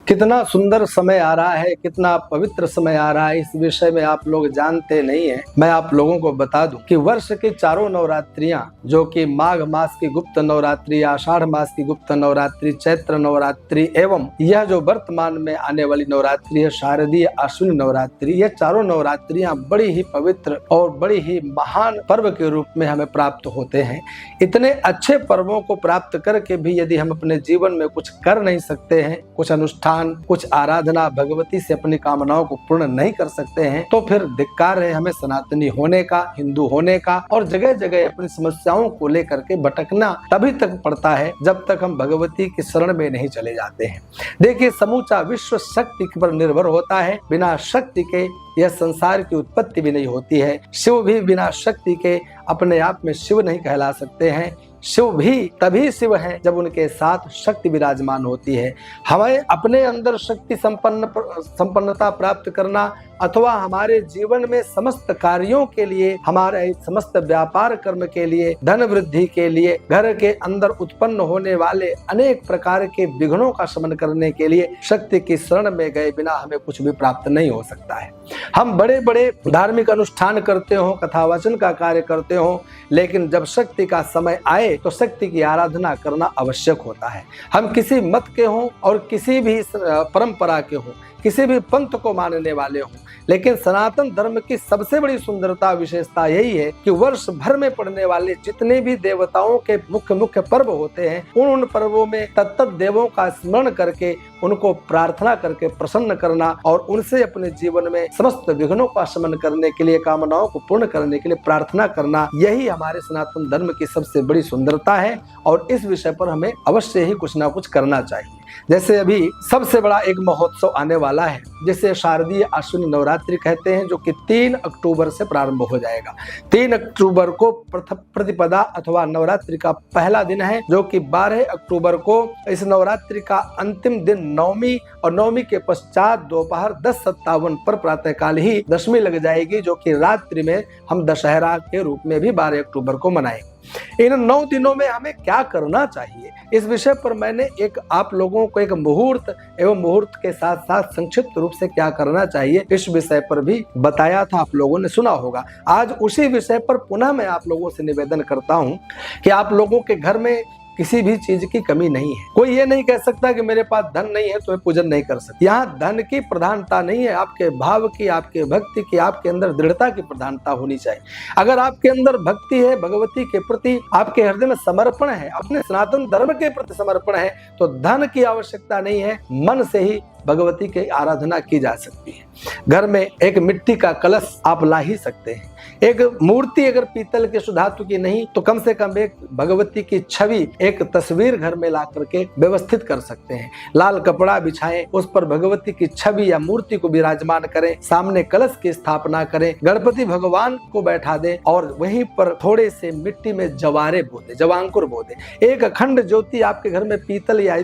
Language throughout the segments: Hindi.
कितना सुंदर समय आ रहा है, कितना पवित्र समय आ रहा है, इस विषय में आप लोग जानते नहीं हैं। मैं आप लोगों को बता दूं कि वर्ष की चारों नवरात्रियां, जो कि माघ मास की गुप्त नवरात्रि, आषाढ़ मास की गुप्त नवरात्रि, चैत्र नवरात्रि एवं यह जो वर्तमान में आने वाली नवरात्रि है शारदीय आश्विन नवरात्रि, ये चारों नवरात्रियां बड़ी ही पवित्र और बड़ी ही महान पर्व के रूप में हमें प्राप्त होते हैं। इतने अच्छे पर्वों को प्राप्त करके भी यदि हम अपने जीवन में कुछ कर नहीं सकते हैं, कुछ अनुष्ठान, कुछ आराधना, भगवती से अपनी कामनाओं को पूर्ण नहीं कर सकते हैं, तो फिर धिक्कार है हमें सनातनी होने का, हिंदू होने का। और जगह जगह अपनी समस्याओं को लेकर के भटकना तभी तक पड़ता है जब तक हम भगवती की शरण में नहीं चले जाते हैं। देखिए, समूचा विश्व शक्ति पर निर्भर होता है। बिना शक्ति के यह संसार की उत्पत्ति भी नहीं होती है। शिव भी बिना शक्ति के अपने आप में शिव नहीं कहला सकते हैं। शिव भी तभी शिव है जब उनके साथ शक्ति विराजमान होती है। हमें अपने अंदर शक्ति संपन्नता प्राप्त करना अथवा हमारे जीवन में समस्त कार्यों के लिए, हमारे समस्त व्यापार कर्म के लिए, धन वृद्धि के लिए, घर के अंदर उत्पन्न होने वाले अनेक प्रकार के विघ्नों का शमन करने के लिए शक्ति की शरण में गए बिना हमें कुछ भी प्राप्त नहीं हो सकता है। हम बड़े बड़े धार्मिक अनुष्ठान करते हो, कथावचन का कार्य करते हो, लेकिन जब शक्ति का समय आए तो शक्ति की आराधना करना आवश्यक होता है। हम किसी मत के हों और किसी भी परंपरा के हों, किसी भी पंथ को मानने वाले हों, लेकिन सनातन धर्म की सबसे बड़ी सुंदरता, विशेषता यही है कि वर्ष भर में पड़ने वाले जितने भी देवताओं के मुख्य मुख्य पर्व होते हैं, उन पर्वों में तत्त देवों का स्मरण करके, उनको प्रार्थना करके प्रसन्न करना और उनसे अपने जीवन में समस्त विघ्नों का शमन करने के लिए, कामनाओं को पूर्ण करने के लिए प्रार्थना करना, यही हमारे सनातन धर्म की सबसे बड़ी सुंदरता है। और इस विषय पर हमें अवश्य ही कुछ ना कुछ करना चाहिए। जैसे अभी सबसे बड़ा एक महोत्सव आने वाला है, जिसे शारदीय आश्विन नवरात्रि कहते हैं, जो कि 3 अक्टूबर से प्रारंभ हो जाएगा। 3 अक्टूबर को प्रतिपदा अथवा नवरात्रि का पहला दिन है, जो कि 12 अक्टूबर को इस नवरात्रि का अंतिम दिन नवमी, और नवमी के पश्चात दोपहर 10:57 पर प्रातःकाल ही दशमी लग जाएगी, जो कि रात्रि में हम दशहरा के रूप में भी 12 अक्टूबर को मनाएंगे। इन 9 दिनों में हमें क्या करना चाहिए, इस विषय पर मैंने आप लोगों को एक मुहूर्त एवं मुहूर्त के साथ साथ संक्षिप्त रूप से क्या करना चाहिए इस विषय पर भी बताया था, आप लोगों ने सुना होगा। आज उसी विषय पर पुनः मैं आप लोगों से निवेदन करता हूं कि आप लोगों के घर में किसी भी चीज की कमी नहीं है। कोई ये नहीं कह सकता कि मेरे पास धन नहीं है तो मैं पूजन नहीं कर सकता। यहाँ धन की प्रधानता नहीं है, आपके भाव की, आपके भक्ति की, आपके अंदर दृढ़ता की प्रधानता होनी चाहिए। अगर आपके अंदर भक्ति है, भगवती के प्रति आपके हृदय में समर्पण है, अपने सनातन धर्म के प्रति समर्पण है, तो धन की आवश्यकता नहीं है। मन से ही भगवती की आराधना की जा सकती है। घर में एक मिट्टी का कलश आप ला ही सकते हैं। एक मूर्ति अगर पीतल के सुधातु की नहीं तो कम से कम एक भगवती की छवि, एक तस्वीर घर में ला करके व्यवस्थित कर सकते हैं। लाल कपड़ा बिछाएं, उस पर भगवती की छवि या मूर्ति को विराजमान करें, सामने कलश की स्थापना करें, गणपति भगवान को बैठा दें और वहीं पर थोड़े से मिट्टी में जवारे बो दें, जवांकुर बो दें। एक अखंड ज्योति आपके घर में पीतल या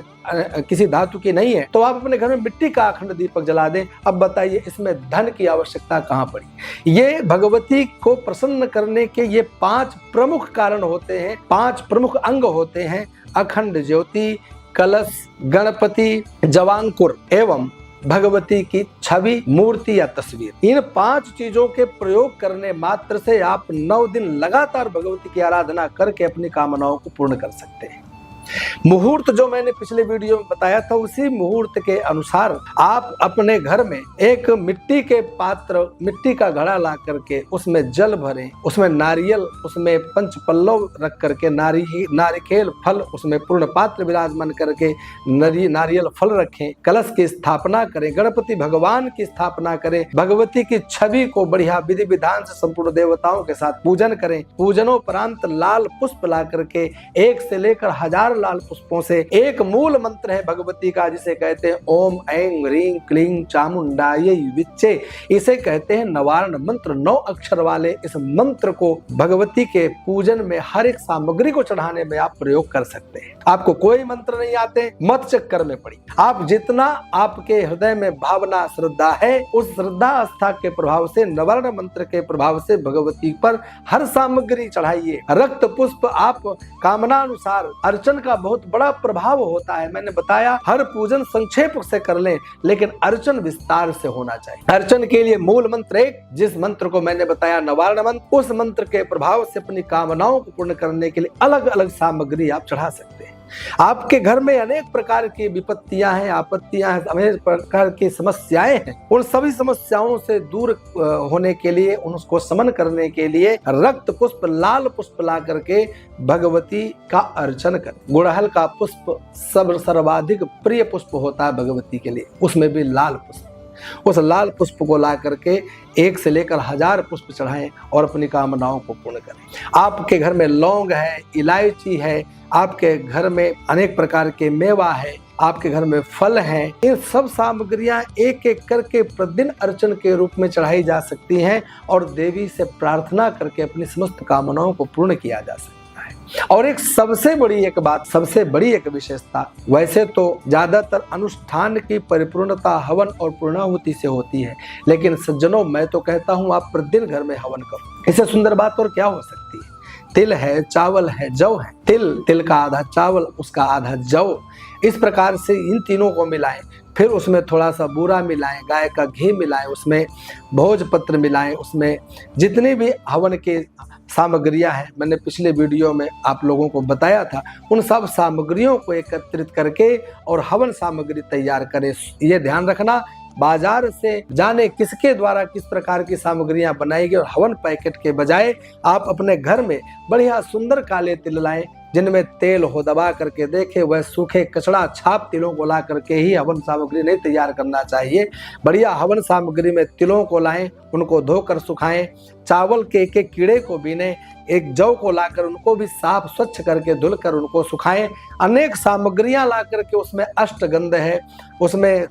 किसी धातु की नहीं है तो आप अपने घर में मिट्टी का अखंड दीपक जला दें। अब बताइए, इसमें धन की आवश्यकता कहाँ पड़ी। ये भगवती को प्रसन्न करने के ये 5 प्रमुख कारण होते हैं, 5 प्रमुख अंग होते हैं: अखंड ज्योति, कलश, गणपति, जवांकुर एवं भगवती की छवि, मूर्ति या तस्वीर। इन 5 चीजों के प्रयोग करने मात्र से आप 9 दिन लगातार भगवती की आराधना करके अपनी कामनाओं को पूर्ण कर सकते हैं। मुहूर्त जो मैंने पिछले वीडियो में बताया था, उसी मुहूर्त के अनुसार आप अपने घर में एक मिट्टी के पात्र, मिट्टी का घड़ा ला करके उसमें जल भरें, उसमें नारियल, उसमें पंच पल्लव रख करके नारिकेल फल, उसमें पूर्ण पात्र विराजमान करके नारियल फल रखें, कलश की स्थापना करें, गणपति भगवान की स्थापना करें, भगवती की छवि को बढ़िया विधि विधान से संपूर्ण देवताओं के साथ पूजन करें। पूजनोपरांत लाल पुष्प ला करके 1 से लेकर 1000 लाल पुष्पों से एक मूल मंत्र है भगवती का, जिसे कहते हैं ओम ऐं ह्रीं क्लीं चामुंडायै विच्चे। इसे कहते हैं नवारण मंत्र। 9 अक्षर वाले इस मंत्र को भगवती के पूजन में हर एक सामग्री को चढ़ाने में आप प्रयोग कर सकते हैं। आपको कोई मंत्र नहीं आते, मत चक्कर में पड़ी। आप जितना आपके हृदय में भावना, श्रद्धा है, उस श्रद्धा आस्था के प्रभाव से, नवर्ण मंत्र के प्रभाव से भगवती पर हर सामग्री चढ़ाइए। रक्त पुष्प आप कामना अनुसार, अर्चन का बहुत बड़ा प्रभाव होता है। मैंने बताया हर पूजन संक्षेप से कर लें, लेकिन अर्चन विस्तार से होना चाहिए। अर्चन के लिए मूल मंत्र एक, जिस मंत्र को मैंने बताया निवारण मंत्र, उस मंत्र के प्रभाव से अपनी कामनाओं को पूर्ण करने के लिए अलग अलग सामग्री आप चढ़ा सकते हैं। आपके घर में अनेक प्रकार की विपत्तियां हैं, आपत्तियां हैं, अनेक प्रकार की समस्याएं हैं। उन सभी समस्याओं से दूर होने के लिए, उनको समन करने के लिए रक्त पुष्प, लाल पुष्प ला करके भगवती का अर्चन करें। गुड़हल का पुष्प सर्वाधिक प्रिय पुष्प होता है भगवती के लिए, उसमें भी लाल पुष्प। उस लाल पुष्प को ला करके 1 से लेकर 1000 पुष्प चढ़ाएं और अपनी कामनाओं को पूर्ण करें। आपके घर में लौंग है, इलायची है, आपके घर में अनेक प्रकार के मेवा है, आपके घर में फल हैं, इन सब सामग्रियां एक एक करके प्रतिदिन अर्चन के रूप में चढ़ाई जा सकती हैं और देवी से प्रार्थना करके अपनी समस्त कामनाओं को पूर्ण किया जा सकता है। और एक सबसे बड़ी एक विशेषता, वैसे तो ज्यादातर अनुष्ठान की परिपूर्णता हवन और पूर्णाहुति से होती है, लेकिन सज्जनों मैं तो कहता हूं आप प्रतिदिन घर में हवन करो। इससे सुंदर बात और क्या हो सकती है। तिल है, चावल है, जौ है। तिल का आधा चावल, उसका आधा जौ, इस प्रकार से इन तीनों को मिलाएं, फिर उसमें थोड़ा सा बूरा मिलाएं, गाय का घी मिलाएं, उसमें भोजपत्र मिलाएं, उसमें जितनी भी हवन की सामग्रियां हैं, मैंने पिछले वीडियो में आप लोगों को बताया था, उन सब सामग्रियों को एकत्रित करके और हवन सामग्री तैयार करें। ये ध्यान रखना, बाजार से जाने किसके द्वारा किस प्रकार की सामग्रियां बनाई गई और हवन पैकेट के बजाय आप अपने घर में बढ़िया सुंदर काले तिल लाएं, जिनमें तेल हो, दबा करके देखें। वह सूखे कचड़ा छाप तिलों को ला करके ही हवन सामग्री नहीं तैयार करना चाहिए। बढ़िया हवन सामग्री में तिलों को लाएं, उनको धोकर सुखाएं, चावल के एक एक कीड़े को बीने, एक जौ को लाकर उनको भी साफ स्वच्छ करके धुलकर उनको सुखाएं। अनेक सामग्रियां ला करके, उसमें अष्टगंध है, उसमें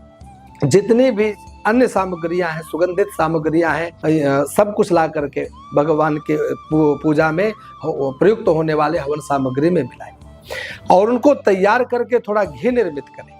जितनी भी अन्य सामग्रियां हैं, सुगंधित सामग्रियां हैं, सब कुछ ला करके भगवान के पूजा में प्रयुक्त होने वाले हवन सामग्री में मिलाएं और उनको तैयार करके थोड़ा घी निर्मित करें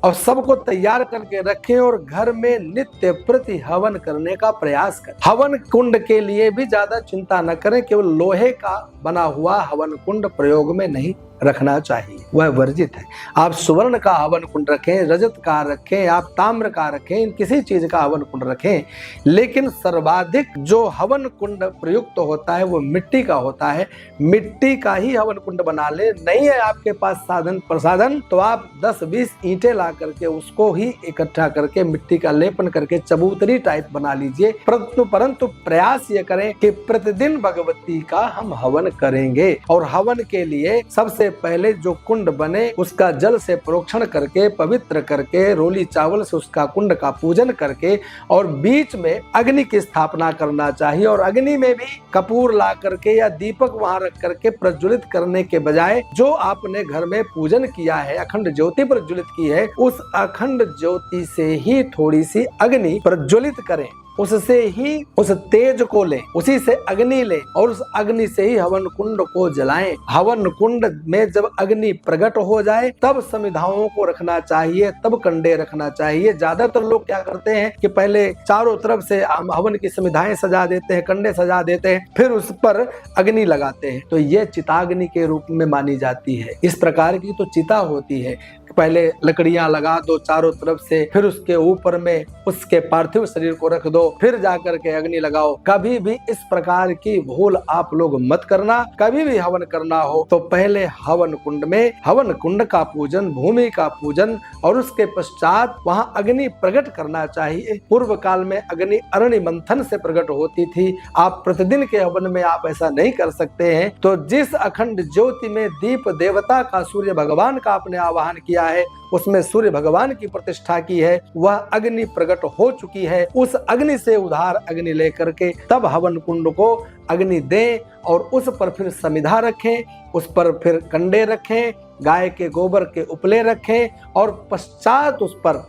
और सबको तैयार करके रखें और घर में नित्य प्रति हवन करने का प्रयास करें। हवन कुंड के लिए भी ज्यादा चिंता न करें, केवल लोहे का बना हुआ हवन कुंड प्रयोग में नहीं रखना चाहिए, वह वर्जित है। आप सुवर्ण का हवन कुंड रखें, रजत का रखें, आप ताम्र का रखें, किसी चीज का हवन कुंड रखें, लेकिन सर्वाधिक जो हवन कुंड प्रयुक्त होता है वो मिट्टी का होता है। मिट्टी का ही हवन कुंड बना ले। नहीं है आपके पास साधन प्रसाधन, तो आप 10-20 ईंटें ला करके उसको ही इकट्ठा करके मिट्टी का लेपन करके चबूतरी टाइप बना लीजिए। परंतु प्रयास ये करें कि प्रतिदिन भगवती का हम हवन करेंगे और हवन के लिए सबसे पहले जो कुंड बने उसका जल से प्रोक्षण करके, पवित्र करके, रोली चावल से उसका कुंड का पूजन करके और बीच में अग्नि की स्थापना करना चाहिए। और अग्नि में भी कपूर ला करके या दीपक वहां रख करके प्रज्वलित करने के बजाय जो आपने घर में पूजन किया है, अखंड ज्योति प्रज्वलित की है, उस अखंड ज्योति से ही थोड़ी सी अग्नि प्रज्वलित करें, उससे ही उस तेज को लें, उसी से अग्नि लें और उस अग्नि से ही हवन कुंड को जलाएं। हवन कुंड में जब अग्नि प्रकट हो जाए तब समिधाओं को रखना चाहिए, तब कंडे रखना चाहिए। ज्यादातर लोग क्या करते हैं कि पहले चारों तरफ से हवन की समिधाएं सजा देते हैं, कंडे सजा देते हैं, फिर उस पर अग्नि लगाते हैं, तो ये चिताग्नि के रूप में मानी जाती है। इस प्रकार की तो चिता होती है, पहले लकड़ियां लगा दो चारों तरफ से, फिर उसके ऊपर में उसके पार्थिव शरीर को रख दो, फिर जाकर के अग्नि लगाओ। कभी भी इस प्रकार की भूल आप लोग मत करना। कभी भी हवन करना हो तो पहले हवन कुंड में हवन कुंड का पूजन, भूमि का पूजन और उसके पश्चात वहां अग्नि प्रकट करना चाहिए। पूर्व काल में अग्नि अरणि मंथन से प्रकट होती थी। आप प्रतिदिन के हवन में आप ऐसा नहीं कर सकते हैं, तो जिस अखंड ज्योति में दीप देवता का, सूर्य भगवान का आपने आवाहन किया है, उसमें सूर्य भगवान की प्रतिष्ठा की है, वह अग्नि प्रकट हो चुकी है। उस अग्नि से उधार अग्नि लेकर के तब हवन कुंड को अग्नि दें और उस पर फिर समिधा रखें, उस पर फिर कंडे रखें, गाय के गोबर के उपले रखें और पश्चात उस पर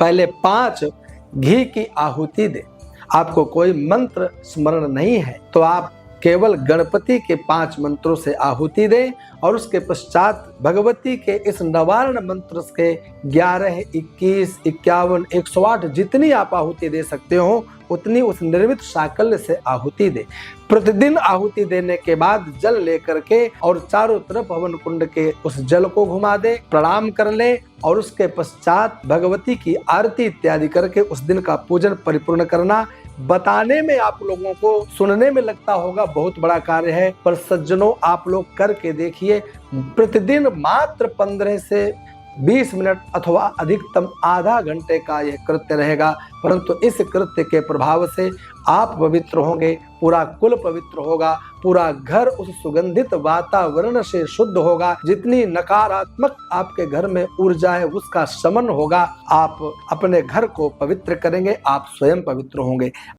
पहले 5 घी की आहुति दें। आपको कोई मंत्र स्मरण नहीं है तो आप केवल गणपति के 5 मंत्रों से आहुति दें और उसके पश्चात भगवती के इस नवारण मंत्र के 11, 21, 51, 108 जितनी आप आहुति दे सकते हो उतनी उस निर्मित साकल्य से आहुति दे। प्रतिदिन आहुति देने के बाद जल लेकर के और चारों तरफ हवन कुंड के उस जल को घुमा दे, प्रणाम कर ले और उसके पश्चात भगवती की आरती इत्यादि करके उस दिन का पूजन परिपूर्ण करना। बताने में आप लोगों को, सुनने में लगता होगा बहुत बड़ा कार्य है, पर सज्जनों आप लोग करके देखिए। प्रतिदिन मात्र 15 से 20 मिनट अथवा अधिकतम आधा घंटे का यह कृत्य रहेगा, परंतु इस कृत्य के प्रभाव से आप पवित्र होंगे, पूरा कुल पवित्र होगा, पूरा घर उस सुगंधित वातावरण से शुद्ध होगा। जितनी नकारात्मक आपके घर में ऊर्जा है उसका शमन होगा। आप अपने घर को पवित्र करेंगे, आप स्वयं पवित्र होंगे।